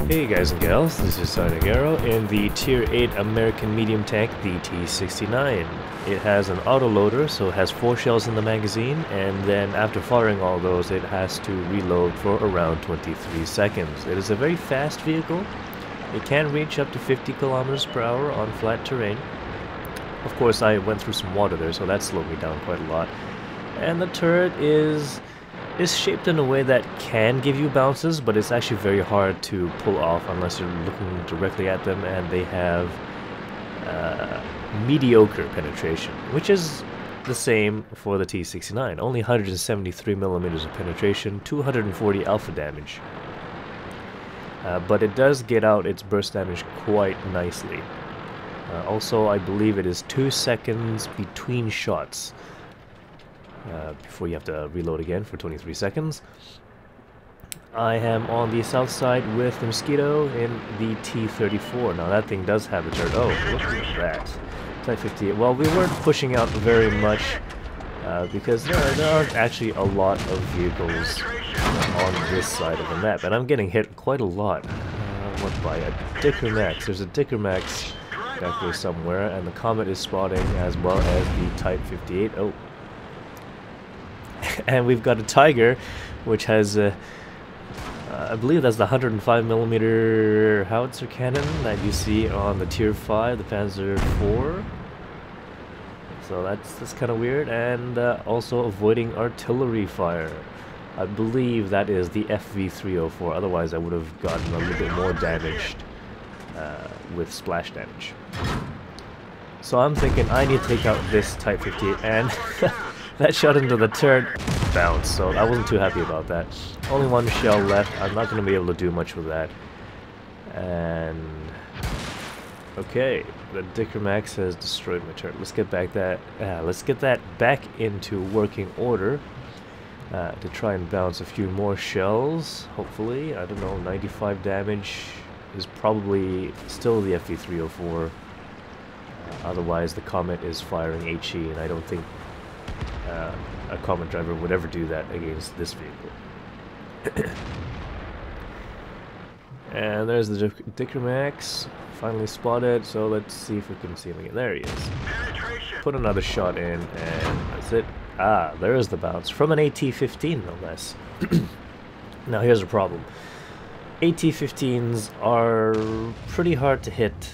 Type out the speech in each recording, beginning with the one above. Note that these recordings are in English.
Hey guys and gals, this is Arrow in the Tier 8 American medium tank, the T69. It has an autoloader, so it has 4 shells in the magazine, and then after firing all those, it has to reload for around 23 seconds. It is a very fast vehicle. It can reach up to 50 kilometers per hour on flat terrain. Of course, I went through some water there, so that slowed me down quite a lot. And the turret is shaped in a way that can give you bounces, but it's actually very hard to pull off unless you're looking directly at them, and they have mediocre penetration, which is the same for the T69. Only 173 millimeters of penetration, 240 alpha damage. But it does get out its burst damage quite nicely. Also, I believe it is 2 seconds between shots. Before you have to reload again for 23 seconds. I am on the south side with the Mosquito in the T34. Now that thing does have a turret. Oh, look at that. Type 58. Well, we weren't pushing out very much because there aren't actually a lot of vehicles on this side of the map. And I'm getting hit quite a lot. What by a Dicker Max? There's a Dicker Max back there somewhere, and the Comet is spotting as well as the Type 58. Oh. And we've got a Tiger, which has, I believe that's the 105mm howitzer cannon that you see on the Tier 5, the Panzer IV. So that's kind of weird, and also avoiding artillery fire. I believe that is the FV304, otherwise I would have gotten a little bit more damaged with splash damage. So I'm thinking I need to take out this Type 58, and that shot into the turret bounced, so I wasn't too happy about that. Only 1 shell left. I'm not going to be able to do much with that. And okay, the Dicker Max has destroyed my turret. Let's get that back into working order to try and bounce a few more shells. Hopefully, I don't know. 95 damage is probably still the FV304. Otherwise, the Comet is firing HE, and I don't think a Comet driver would ever do that against this vehicle. And there's the Dicker Max, finally spotted, so let's see if we can see him again. There he is. Put another shot in, and that's it. Ah, there is the bounce, from an AT-15 no less. Now here's the problem. AT-15s are pretty hard to hit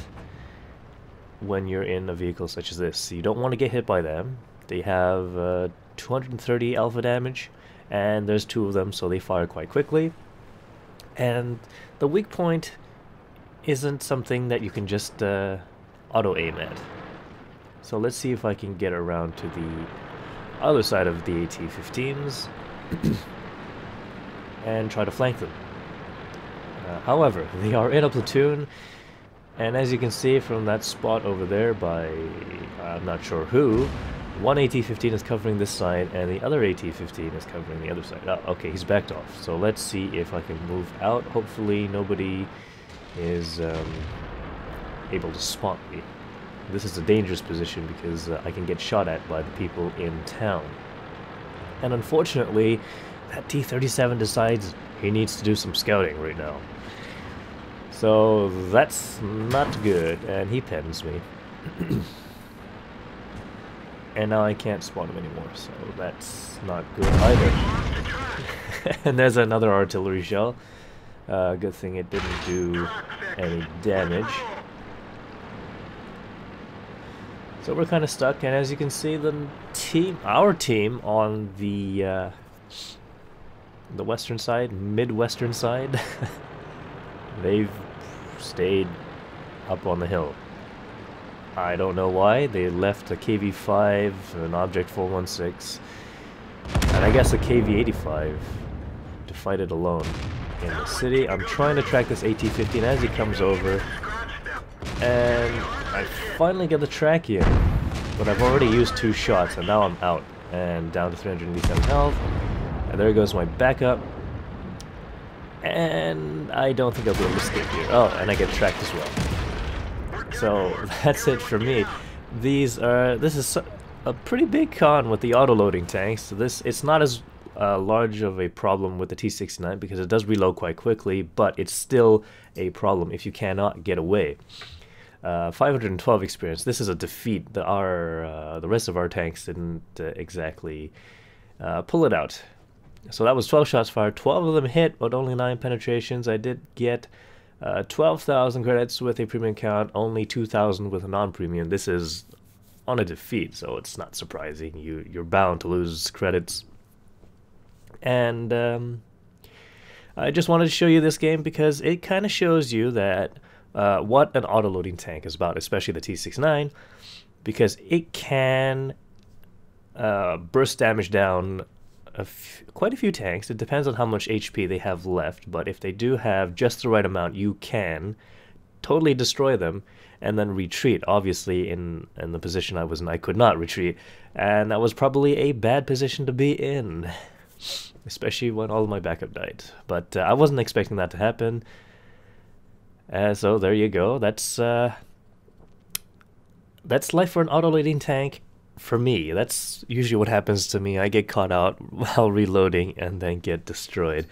when you're in a vehicle such as this. You don't want to get hit by them. They have 230 alpha damage, and there's 2 of them, so they fire quite quickly. And the weak point isn't something that you can just auto-aim at. So let's see if I can get around to the other side of the AT-15s and try to flank them. However, they are in a platoon, and as you can see from that spot over there by, I'm not sure who, one AT-15 is covering this side, and the other AT-15 is covering the other side. Oh, okay, he's backed off. So let's see if I can move out. Hopefully nobody is able to spot me. This is a dangerous position because I can get shot at by the people in town. And unfortunately, that T-37 decides he needs to do some scouting right now. So that's not good, and he pens me. And now I can't spawn him anymore, so that's not good either. And there's another artillery shell. Good thing it didn't do any damage. So we're kind of stuck, and as you can see, our team on the western side, midwestern side, they've stayed up on the hill. I don't know why. They left a KV-5, an Object 416, and I guess a KV-85 to fight it alone in the city. I'm trying to track this AT-15 as he comes over, and I finally get the track in, but I've already used 2 shots, and now I'm out and down to 387 health. And there goes my backup, and I don't think I'll be able to escape here. Oh, and I get tracked as well. So that's it for me. This is a pretty big con with the auto-loading tanks. It's not as large of a problem with the T69 because it does reload quite quickly, but it's still a problem if you cannot get away. 512 experience. This is a defeat. The rest of our tanks didn't exactly pull it out. So that was 12 shots fired. 12 of them hit, but only 9 penetrations. I did get 12,000 credits with a premium count, only 2,000 with a non-premium. This is on a defeat, so it's not surprising. You're bound to lose credits. And I just wanted to show you this game because it kind of shows you that what an auto-loading tank is about, especially the T69, because it can burst damage down quite a few tanks. It depends on how much HP they have left, but if they do have just the right amount, you can totally destroy them and then retreat. Obviously, in the position I was in, I could not retreat, and that was probably a bad position to be in, especially when all of my backup died. But I wasn't expecting that to happen. So there you go. That's life for an auto-loading tank. For me, that's usually what happens to me. I get caught out while reloading and then get destroyed.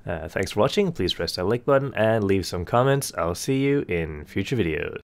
Thanks for watching. Please press that like button and leave some comments. I'll see you in future videos.